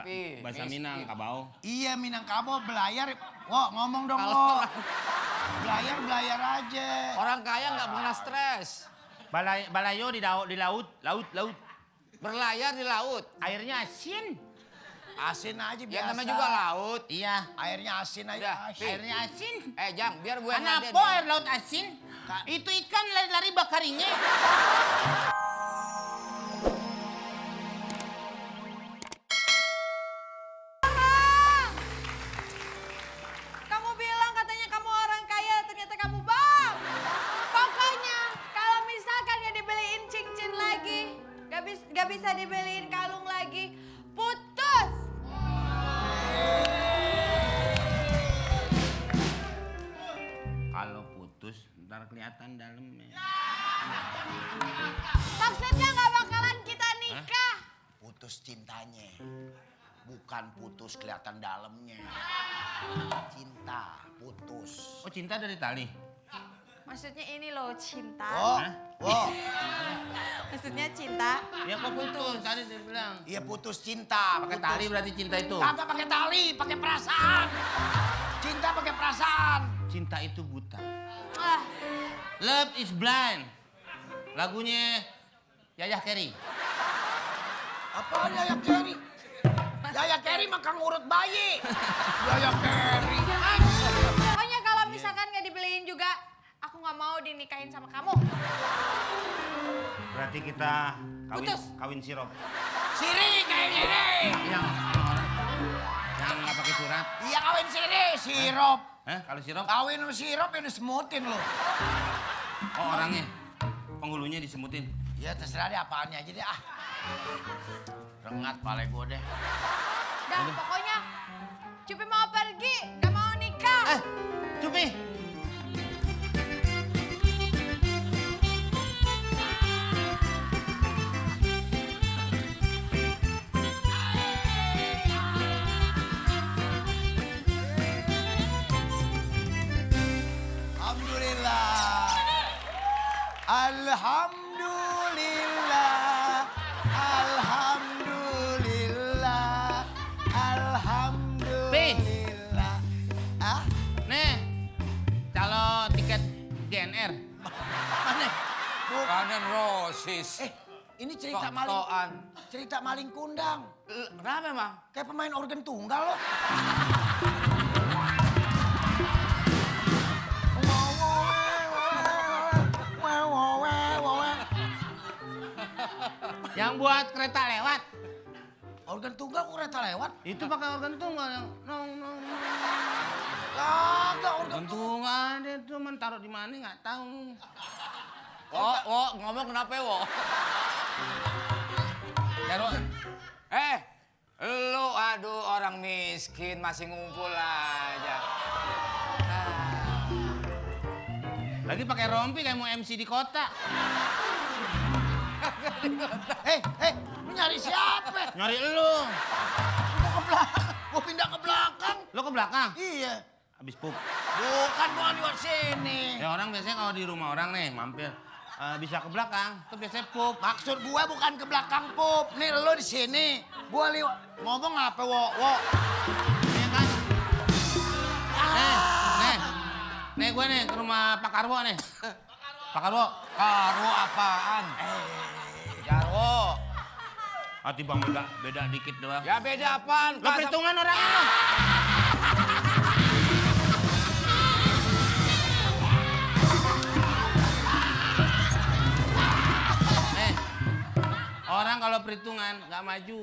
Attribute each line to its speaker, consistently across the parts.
Speaker 1: Tapi
Speaker 2: bahasa Minangkabau.
Speaker 3: Iya Minangkabau belayar. Wo ngomong dong wo. Belayar aja.
Speaker 1: orang kaya nggak pernah stres.
Speaker 2: Balayo di laut.
Speaker 1: Berlayar di laut.
Speaker 2: Airnya asin.
Speaker 3: Asin aja biasa.
Speaker 1: Ya namanya juga laut.
Speaker 2: Iya.
Speaker 3: Airnya asin aja.
Speaker 1: Udah,
Speaker 3: Asin.
Speaker 2: Airnya asin.
Speaker 1: Jang, biar gue yang
Speaker 2: Kenapa
Speaker 1: ngadein.
Speaker 2: air laut asin? Itu ikan lari-lari bakarinya.
Speaker 4: Kamu bilang katanya kamu orang kaya, ternyata kamu bohong. Pokoknya kalau misalkan gak dibeliin cincin lagi, gak bisa dibeliin kalung lagi, putus.
Speaker 2: Kalau putus, ntar kelihatan dalamnya.
Speaker 4: Maksudnya gak bakalan kita nikah.
Speaker 3: Putus cintanya. Bukan putus kelihatan dalamnya. Cinta putus.
Speaker 2: Oh, cinta dari tali?
Speaker 4: Maksudnya ini loh cinta.
Speaker 3: Oh,
Speaker 2: Hah?
Speaker 3: oh.
Speaker 4: Maksudnya cinta.
Speaker 2: Ya kok putus? Tadi dia bilang.
Speaker 3: Iya putus cinta.
Speaker 2: Pakai
Speaker 3: putus.
Speaker 2: tali berarti cinta itu.
Speaker 3: Kagak pakai tali, pakai perasaan. Cinta pakai perasaan.
Speaker 2: Cinta itu buta.
Speaker 4: Ah,
Speaker 2: Love is blind. Lagunya Yayah Carey.
Speaker 3: Apa Yaya Carey? Yaya Carey makan ngurut bayi. Yaya Carey.
Speaker 4: pokoknya kalau misalkan gak dibeliin juga, aku gak mau dinikahin sama kamu.
Speaker 2: Berarti kita
Speaker 4: Putus.
Speaker 2: kawin sirup.
Speaker 3: Siri kayak gini.
Speaker 2: Yang nggak pakai surat.
Speaker 3: Iya kawin siri, sirup.
Speaker 2: Hah? Kalau sirup?
Speaker 3: Kawin sama sirup yang disemutin lo.
Speaker 2: Oh, orangnya. Penghulunya disemutin.
Speaker 3: Ya terserah deh apaannya aja deh ah. Rengat pale gue deh.
Speaker 4: Dan pokoknya Cupi mau pergi, gak mau nikah.
Speaker 2: Cupi.
Speaker 3: Alhamdulillah. Alhamdulillah. Alhamdulillah. Alhamdulillah. Ah?
Speaker 2: Nih, calo tiket GNR.
Speaker 3: Mana? Bukan.
Speaker 1: Guns Roses.
Speaker 3: Ini cerita
Speaker 1: Sok-sokan.
Speaker 3: maling. Cerita maling kundang.
Speaker 1: Kenapa emang?
Speaker 3: Kayak pemain organ tunggal lo.
Speaker 2: Yang buat kereta lewat.
Speaker 3: Organ tunggal kok kereta lewat?
Speaker 2: Itu pakai organ tunggal yang nong.
Speaker 3: Kagak organ
Speaker 2: Organ tunggal dia tuh taruh di mana nggak tahu.
Speaker 1: Ngomong kenapa ya, Wo? Lu aduh orang miskin masih ngumpul aja.
Speaker 2: Lagi pakai rompi kayak mau MC di kota.
Speaker 3: Lu nyari siapa?
Speaker 2: Nyari elu.
Speaker 3: Gua ke belakang, gua pindah ke belakang.
Speaker 2: Lo ke belakang.
Speaker 3: Iya.
Speaker 2: Habis pup.
Speaker 3: Bukan gua di luar sini.
Speaker 2: Ya orang biasanya kalau di rumah orang nih mampir bisa ke belakang. Itu biasanya pup.
Speaker 3: Maksud gua bukan ke belakang pup. Nih lu di sini. Gua ngomong apa wo?
Speaker 2: Iya kan? Nih gue nih ke rumah Pak Karwo nih. Pak Karwo.
Speaker 1: Karo apaan? Jarwo.
Speaker 2: Hati bang beda dikit doang.
Speaker 1: Ya beda apaan?
Speaker 2: Lo perhitungan orang lo. Orang kalau perhitungan nggak maju.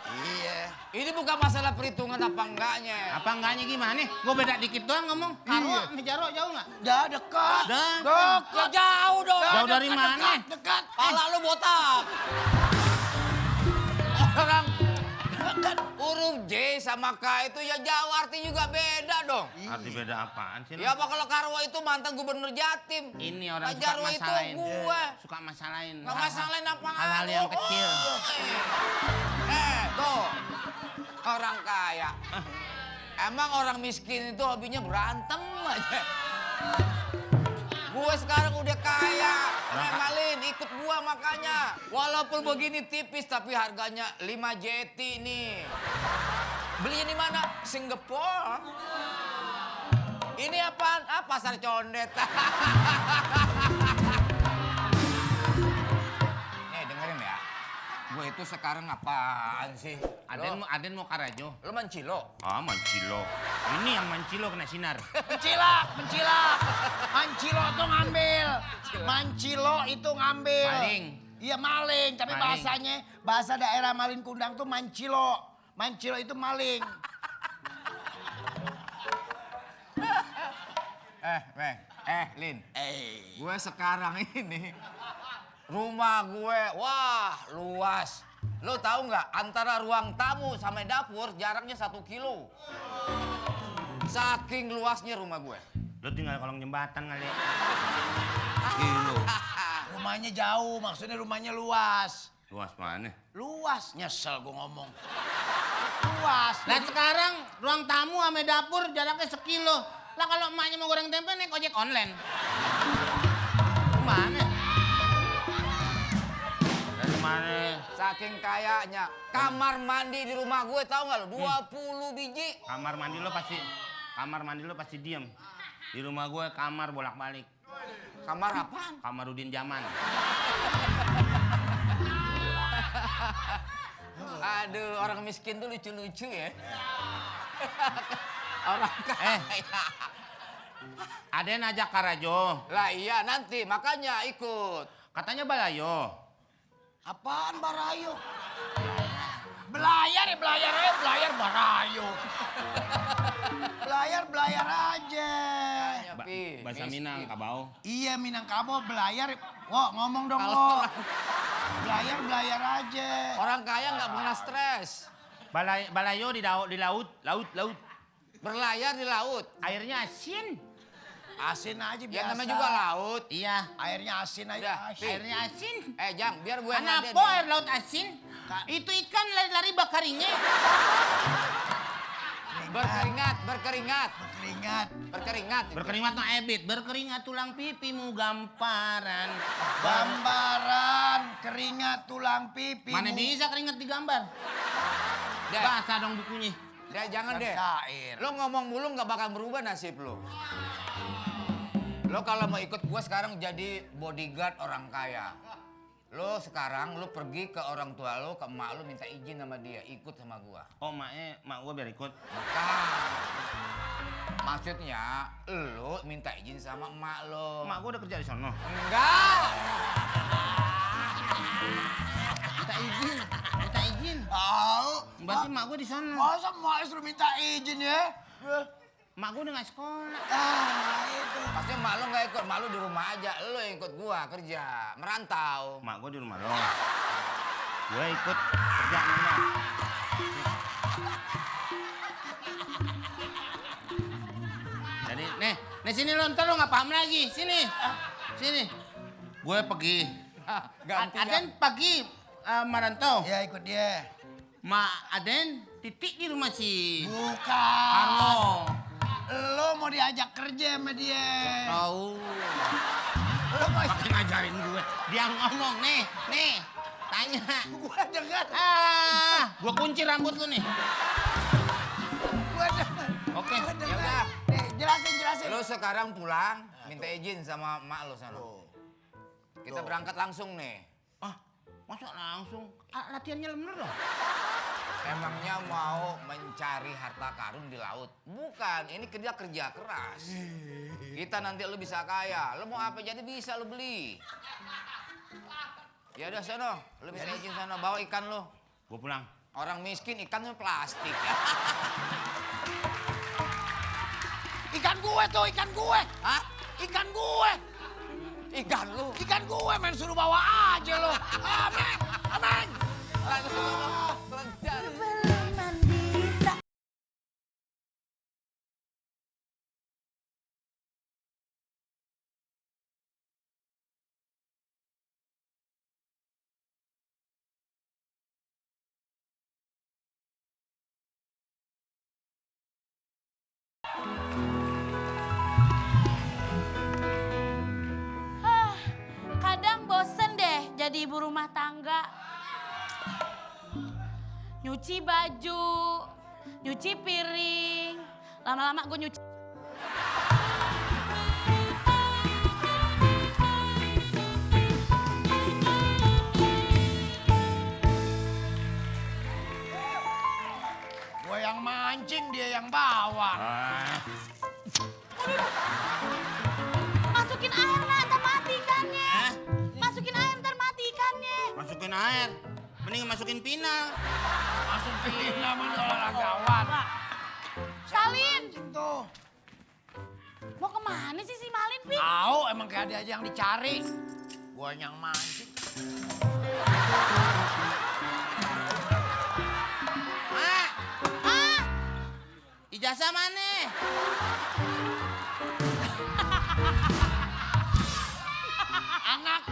Speaker 3: Iya.
Speaker 1: Ini bukan masalah perhitungan apa enggaknya.
Speaker 2: Apa enggaknya gimana? Gue beda dikit doang ngomong. Karwo, sama Jarwo jauh nggak?
Speaker 3: Dah dekat.
Speaker 2: Dah.
Speaker 1: Ya jauh dong.
Speaker 2: Jauh dari mana?
Speaker 3: Dekat.
Speaker 1: Pala lu botak. Orang huruf J sama K itu ya jauh arti juga beda dong.
Speaker 2: Arti beda apaan sih?
Speaker 1: Ya apa kalau Karwo itu mantan gubernur Jatim.
Speaker 2: Ini orang
Speaker 1: Pak
Speaker 2: suka
Speaker 1: Jarwo itu
Speaker 2: masalahin.
Speaker 1: gue.
Speaker 2: Suka masalahin.
Speaker 1: Nggak masalahin apa-apa.
Speaker 2: Hal-hal yang kecil.
Speaker 1: Tuh. Orang kaya. Emang orang miskin itu hobinya berantem aja. Gue sekarang udah kaya. Malin, ikut gua makanya. Walaupun begini tipis tapi harganya 5 jeti nih. Belinya di mana? Singapura. Ini apaan? Ah, pasar condet. Nih dengerin ya. Gue itu sekarang apaan sih?
Speaker 2: Aden mau karajo.
Speaker 1: Lo mancilo?
Speaker 2: Ah, mancilo. Ini yang mancilo kena sinar.
Speaker 3: Mencilak. Mancilo tuh ngambil. Mancilo itu ngambil.
Speaker 2: Maling.
Speaker 3: Iya maling, tapi
Speaker 2: Maling.
Speaker 3: bahasa daerah Malin Kundang tuh mancilo. Mancilo itu maling.
Speaker 1: Lin. Gue sekarang ini rumah gue, wah luas. Lo tahu nggak antara ruang tamu sama dapur jaraknya 1 kilo. Saking luasnya rumah gue.
Speaker 2: Lo tinggal kolong jembatan kali.
Speaker 1: Kilo.
Speaker 3: Rumahnya jauh, maksudnya rumahnya luas.
Speaker 2: Luas mana?
Speaker 3: Luas, nyesel gue ngomong. Luas.
Speaker 2: Lah sekarang ruang tamu sama dapur jaraknya 1 kilo. Lah kalau emaknya mau goreng tempe naik ojek online. Mana? Dari mana?
Speaker 1: Saking kayanya. Kamar mandi di rumah gue tahu nggak lo? 20 biji.
Speaker 2: Kamar mandi lo pasti diem. Di rumah gue kamar bolak-balik.
Speaker 1: Kamar apaan?
Speaker 2: Kamarudin zaman.
Speaker 1: Aduh, orang miskin tuh lucu-lucu ya. Orang kaya.
Speaker 2: Aden ajak karajo.
Speaker 1: Lah iya nanti makanya ikut.
Speaker 2: Katanya balayo.
Speaker 3: Apaan barayo? Belayar barayo. Belayar aja.
Speaker 2: Bahasa Minang, kabau.
Speaker 3: Iya Minangkabau belayar. Wah ngomong dong lo. Belayar aja.
Speaker 1: Orang kaya nggak pernah stres.
Speaker 2: Balayo di laut.
Speaker 1: Berlayar di laut.
Speaker 2: Airnya asin.
Speaker 3: Asin aja biasa.
Speaker 1: Ya namanya juga laut.
Speaker 2: Iya.
Speaker 3: Airnya asin aja.
Speaker 1: Udah,
Speaker 3: Asin.
Speaker 2: Airnya asin.
Speaker 1: Jang, biar gue
Speaker 2: Kenapa air laut asin? Itu ikan lari-lari bakarinya.
Speaker 1: Berkeringat.
Speaker 2: Berkeringat no ebit. Berkeringat tulang pipimu gamparan.
Speaker 3: Gambaran keringat tulang pipi.
Speaker 2: Mana bisa keringat digambar?
Speaker 1: Deh.
Speaker 2: Bahasa dong bukunya.
Speaker 1: Jangan deh.
Speaker 3: Syair.
Speaker 1: Lo ngomong mulu nggak bakal berubah nasib lo. Lo kalau mau ikut gue sekarang jadi bodyguard orang kaya. Lo sekarang lo pergi ke orang tua lo, ke emak lo minta izin sama dia, ikut sama gue.
Speaker 2: Oh mak gue biar ikut.
Speaker 1: Bukan. Maksudnya lo minta izin sama emak lo.
Speaker 2: Mak gue udah kerja di sono.
Speaker 1: Enggak.
Speaker 2: Minta izin.
Speaker 3: Tahu.
Speaker 2: Berarti mak gue di sono.
Speaker 3: Masa mak suruh minta izin ya?
Speaker 2: Mak gue udah gak sekolah.
Speaker 3: Itu.
Speaker 1: Pasti emak lo nggak ikut, emak lo di rumah aja. Lo yang ikut gue kerja, merantau.
Speaker 2: Mak gue di rumah lo. Gue ikut kerja mana? Jadi, nih sini lo, ntar lo nggak paham lagi. Sini. Gue pergi. Aden pagi merantau.
Speaker 3: Ya ikut dia.
Speaker 2: Mak Aden titik di rumah si
Speaker 3: Bukan.
Speaker 2: Arno.
Speaker 3: Lo mau diajak kerja sama dia.
Speaker 2: Tahu.
Speaker 3: Lo mau
Speaker 2: Pakai ngajarin gue. Dia ngomong nih. Tanya.
Speaker 3: Gua dengar.
Speaker 2: Gue kunci rambut lu nih.
Speaker 3: Gua dengar.
Speaker 2: Oke,
Speaker 3: Gua
Speaker 2: ya
Speaker 3: dengar.
Speaker 2: udah.
Speaker 3: Nih, jelasin.
Speaker 1: Lo sekarang pulang, minta izin sama emak lo sana. Kita berangkat langsung nih.
Speaker 2: Masa langsung? Latihannya bener dong?
Speaker 1: Emangnya mau mencari harta karun di laut? Bukan, ini kerja keras. Kita nanti lo bisa kaya. Lo mau apa jadi bisa lo beli. Ya udah sono, lo bisa izin sono bawa ikan lo.
Speaker 2: Gue pulang.
Speaker 1: Orang miskin ikannya plastik.
Speaker 3: Ikan gue tuh, ikan gue.
Speaker 1: Hah?
Speaker 3: Ikan gue.
Speaker 1: Ikan lo?
Speaker 3: Ikan gue main suruh bawa aja lo. Aman.
Speaker 5: jadi ibu rumah tangga. Nyuci baju, nyuci piring. Lama-lama gue nyuci.
Speaker 3: Gue yang mancing, dia yang bawa.
Speaker 5: Masukin air lah, ntar mati ikannya.
Speaker 2: Hah?
Speaker 5: Masukin air, ntar mati ikannya.
Speaker 2: Masukin air. Mending masukin pinang.
Speaker 3: Masukin namanya olahragawan.
Speaker 5: Salin,
Speaker 3: Tuh.
Speaker 5: mau kemana sih si Malin, Pi?
Speaker 3: Tahu emang kayak dia aja yang dicari. Gue yang mancing.
Speaker 2: Mak,
Speaker 5: Ah,
Speaker 2: ijazah mana?
Speaker 3: Anak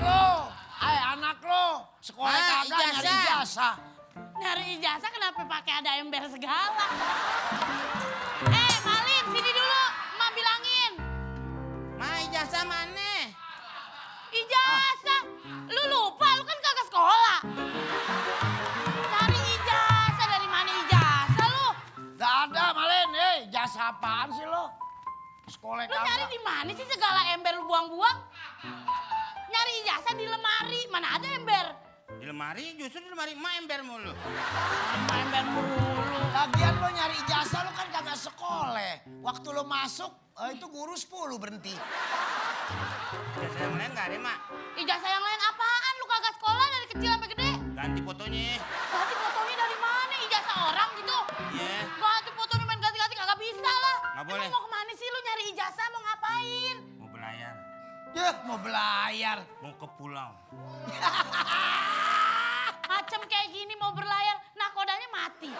Speaker 3: lo. Sekolah kagak nyari
Speaker 2: ijazah.
Speaker 3: ijazah.
Speaker 5: nyari ijazah kenapa pakai ada ember segala? Malin, sini dulu. Emak bilangin.
Speaker 2: Ma, ijazah mana?
Speaker 5: Ijazah. Lu lupa, lu kan kagak sekolah. Cari ijazah, dari mana ijazah lu?
Speaker 3: Gak ada, Malin. Ijazah apaan sih lo? Sekolah
Speaker 5: Lu nyari
Speaker 3: kagak.
Speaker 5: di mana sih segala ember lu buang-buang? Nyari ijazah di lemari, mana ada ember?
Speaker 2: Di lemari, justru di lemari emak ember mulu.
Speaker 5: Ember mulu.
Speaker 3: Lagian lo nyari ijazah lo kan kagak sekolah. Waktu lo masuk, itu guru 10 berhenti.
Speaker 2: Ijazah yang lain nggak ada, Mak.
Speaker 5: Ijazah yang lain apaan? Lu kagak sekolah dari kecil sampai gede?
Speaker 2: Ganti fotonya.
Speaker 5: Ganti fotonya dari mana? Ijazah orang gitu?
Speaker 2: Iya.
Speaker 5: Ganti fotonya main ganti-ganti kagak bisa lah.
Speaker 2: Nggak boleh.
Speaker 5: Emang mau kemana sih lu nyari ijazah mau ngapain?
Speaker 2: Mau belayar.
Speaker 3: Mau belayar.
Speaker 2: Mau ke pulau.
Speaker 5: Macem kayak gini mau berlayar, nakodanya mati.